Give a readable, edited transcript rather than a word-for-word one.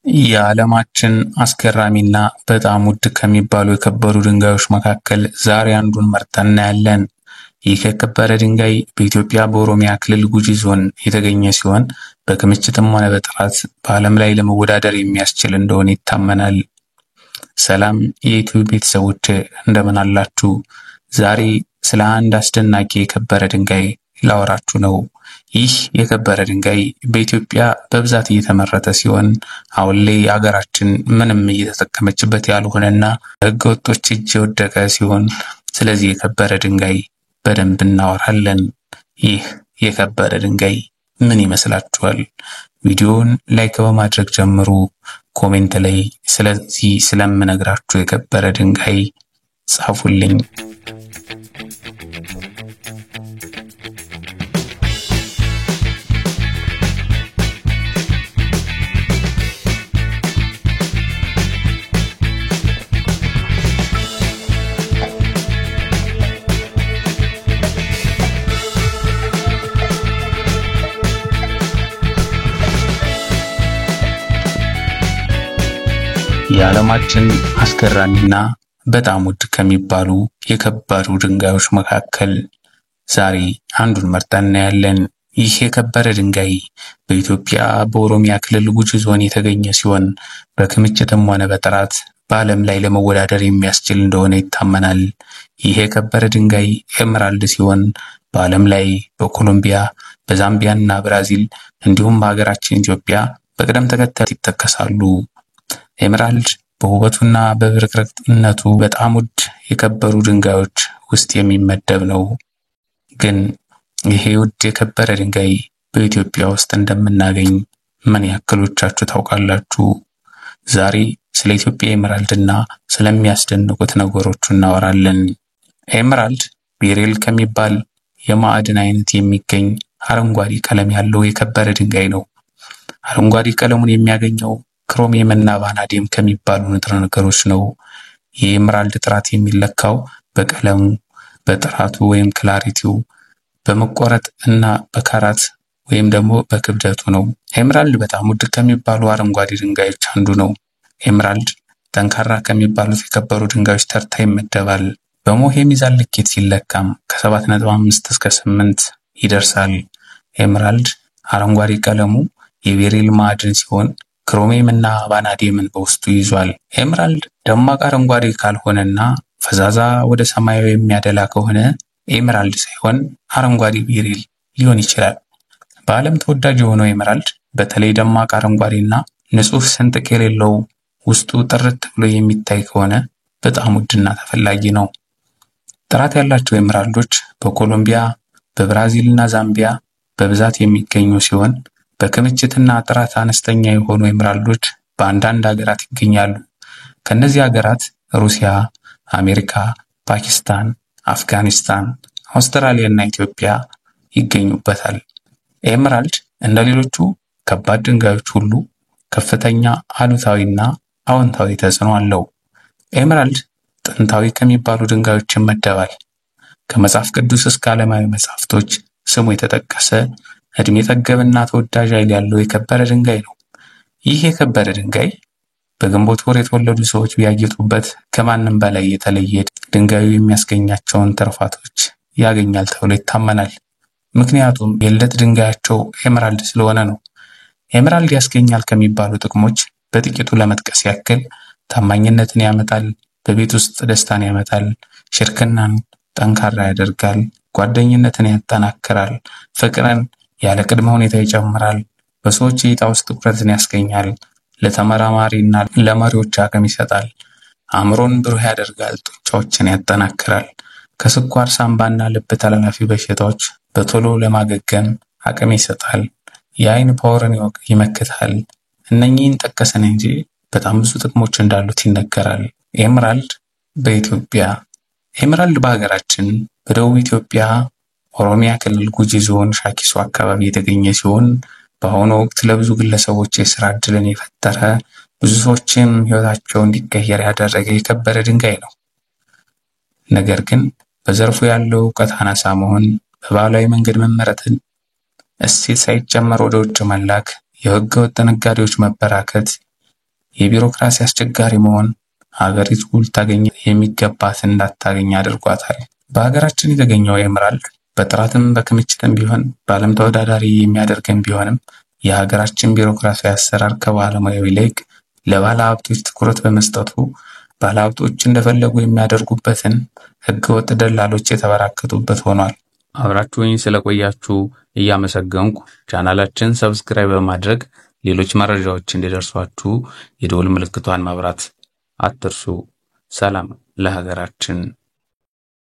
የዓለማችን አስገራሚና በጣም ውድ ከሚባሉ የከበሩ ድንጋዮች መካከል ዛሬ አንዱን መርጠን እናያለን። ይህ የከበረ ድንጋይ በኢትዮጵያ በኦሮሚያ ክልል ጉጂ ዞን የተገኘ ሲሆን በክምችትም ሆነ በጥራት በዓለም ላይ ለመወዳደር የሚያስችል እንደሆነ ይታመናል። ሰላም የዩቲዩብ ቤተሰቦች እንደምን አላችሁ? ዛሬ ስለ አንድ አስደናቂ የከበረ ድንጋይ ላወራችሁ ነው። ይህ የከበረ ድንጋይ በኢትዮጵያ በብዛት እየተመረተ ሲሆን አሁን ላይ ሀገራችን ምንም እየተጠቀመችበት ያልሆነና ህገወጦች እጅ የወደቀ ሲሆን ስለዚህ የከበረ ድንጋይ በደንብ እናወራለን። ይህ የከበረ ድንጋይ ምን ይመስላችኋል? ቪዲዮውን ላይክ በማድረግ ጀምሩ። ኮሜንት ላይ ስለዚህ ስለምነግራችሁ የከበረ ድንጋይ ጻፉልኝ። የዓለማችን አስገራሚና በጣም ውድ ከሚባሉ የከበሩ ድንጋዮች መካከል ዛሬ አንዱን መርጠን እናያለን። ይህ የከበረ ድንጋይ በኢትዮጵያ በኦሮሚያ ክልል ጉጂ ዞን የተገኘ ሲሆን በክምችትም ሆነ በጥራት በዓለም ላይ ለመወዳደር የሚያስችል እንደሆነ ይታመናል። ይህ የከበረ ድንጋይ ኤመራልድ ሲሆን በዓለም ላይ በኮሎምቢያ፣ በዛምቢያና ብራዚል እንዲሁም በሀገራችን ኢትዮጵያ በቅደም ተከተል ይጠቀሳሉ። ኤመራልድ በውበቱና በብርቅርቅነቱ በጣም ውድ የከበሩ ድንጋዮች ውስጥ የሚመደብ ነው። ግን ይሄ ውድ የከበረ ድንጋይ በኢትዮጵያ ውስጥ እንደምናገኝ ምን ያክሎቻችሁ ታውቃላችሁ? ዛሬ ስለ ኢትዮጵያ ኤመራልድና ስለሚያስደንቁት ነገሮች እናወራለን። ኤመራልድ ቤሪል ከሚባል የማዕድን አይነት የሚገኝ አረንጓዴ ቀለም ያለው የከበረ ድንጋይ ነው። አረንጓዴ ቀለሙን የሚያገኘው ክሮሚየም እና ቫናዲየም ከሚባሉ ንጥረ ነገሮች ነው። የኤመራልድ ጥራት የሚለካው በቀለሙ፣ በጥራቱ ወይም ክላሪቲው፣ በመቆረጥ እና በካራት ወይም ደግሞ በክብደቱ ነው። ኤመራልድ በጣም ውድ ከሚባሉ አረንጓዴ ድንጋዮች አንዱ ነው። ኤመራልድ ጠንካራ ከሚባሉት የከበሩ ድንጋዮች ተርታ ይመደባል። በሞህ ሚዛን ልኬት ሲለካም ከ7.5 እስከ 8 ይደርሳል። ኤመራልድ አረንጓዴ ቀለሙ የቤሪል ማዕድን ሲሆን ክሮሚየም እና ቫናዲየምን በውስጡ ይዟል። ኤመራልድ ደማቅ አረንጓዴ ካልሆነና ፈዛዛ ወደ ሰማያዊ የሚያደላ ከሆነ ኤመራልድ ሳይሆን አረንጓዴ ቤሪል ሊሆን ይችላል። በዓለም ተወዳጅ የሆነው ኤመራልድ በተለይ ደማቅ አረንጓዴና ንጹህ ስንጥቅ የሌለው ውስጡ ጥርት ብሎ የሚታይ ከሆነ በጣም ውድና ተፈላጊ ነው። ጥራት ያላቸው ኤመራልዶች በኮሎምቢያ፣ በብራዚልና ዛምቢያ በብዛት የሚገኙ ሲሆን በክምችትና ጥራት አነስተኛ የሆኑ ኤመራልዶች በአንዳንድ ሀገራት ይገኛሉ። ከነዚህ ሀገራት ሩሲያ፣ አሜሪካ፣ ፓኪስታን፣ አፍጋኒስታን፣ አውስትራሊያ እና ኢትዮጵያ ይገኙበታል። ኤመራልድ እንደ ሌሎቹ ከባድ ድንጋዮች ሁሉ ከፍተኛ አሉታዊና አዎንታዊ ተጽዕኖ አለው። ኤመራልድ ጥንታዊ ከሚባሉ ድንጋዮች ይመደባል። ከመጽሐፍ ቅዱስ እስከ ዓለማዊ መጽሐፍቶች ስሙ የተጠቀሰ እድሜ ጠገብና ተወዳጅ ኃይል ያለው የከበረ ድንጋይ ነው። ይህ የከበረ ድንጋይ በግንቦት ወር የተወለዱ ሰዎች ቢያጌጡበት ከማንም በላይ የተለየ ድንጋዩ የሚያስገኛቸውን ትሩፋቶች ያገኛል ተብሎ ይታመናል። ምክንያቱም የልደት ድንጋያቸው ኤመራልድ ስለሆነ ነው። ኤመራልድ ያስገኛል ከሚባሉ ጥቅሞች በጥቂቱ ለመጥቀስ ያክል ታማኝነትን ያመጣል፣ በቤት ውስጥ ደስታን ያመጣል፣ ሽርክናን ጠንካራ ያደርጋል፣ ጓደኝነትን ያጠናክራል፣ ፍቅርን ያለ ቅድመ ሁኔታ ይጨምራል፣ በሰዎች እይታ ውስጥ ትኩረትን ያስገኛል፣ ለተመራማሪና ለመሪዎች አቅም ይሰጣል፣ አእምሮን ብሩህ ያደርጋል፣ ጡንቻዎችን ያጠናክራል፣ ከስኳር፣ ሳምባና ልብ ተላላፊ በሽታዎች በቶሎ ለማገገም አቅም ይሰጣል፣ የአይን ፓወርን ይመክታል። እነኚህን ጠቀስን እንጂ በጣም ብዙ ጥቅሞች እንዳሉት ይነገራል። ኤመራልድ በኢትዮጵያ ኤመራልድ በሀገራችን በደቡብ ኢትዮጵያ ኦሮሚያ ክልል ጉጂ ዞን ሻኪሶ አካባቢ የተገኘ ሲሆን በአሁኑ ወቅት ለብዙ ግለሰቦች የሥራ ዕድልን የፈጠረ ብዙ ሰዎችም ሕይወታቸው እንዲቀየር ያደረገ የከበረ ድንጋይ ነው። ነገር ግን በዘርፉ ያለው ዕውቀት አናሳ መሆን፣ በባህላዊ መንገድ መመረትን፣ እሴት ሳይጨመር ወደ ውጭ መላክ፣ የሕገ ወጥ ነጋዴዎች መበራከት፣ የቢሮክራሲ አስቸጋሪ መሆን ሀገሪቱ ልታገኝ የሚገባትን እንዳታገኝ አድርጓታል። በሀገራችን የተገኘው ኤምራልድ በጥራትም በክምችትም ቢሆን በዓለም ተወዳዳሪ የሚያደርገን ቢሆንም የሀገራችን ቢሮክራሲያዊ አሰራር ከባለሙያው ይልቅ ለባለሀብቶች ትኩረት በመስጠቱ ባለሀብቶች እንደፈለጉ የሚያደርጉበትን ህገወጥ ደላሎች የተበራከቱበት ሆኗል። አብራችሁኝ ስለቆያችሁ እያመሰገንኩ ቻናላችን ሰብስክራይብ በማድረግ ሌሎች መረጃዎች እንዲደርሷችሁ የደወል ምልክቷን ማብራት አትርሱ። ሰላም ለሀገራችን።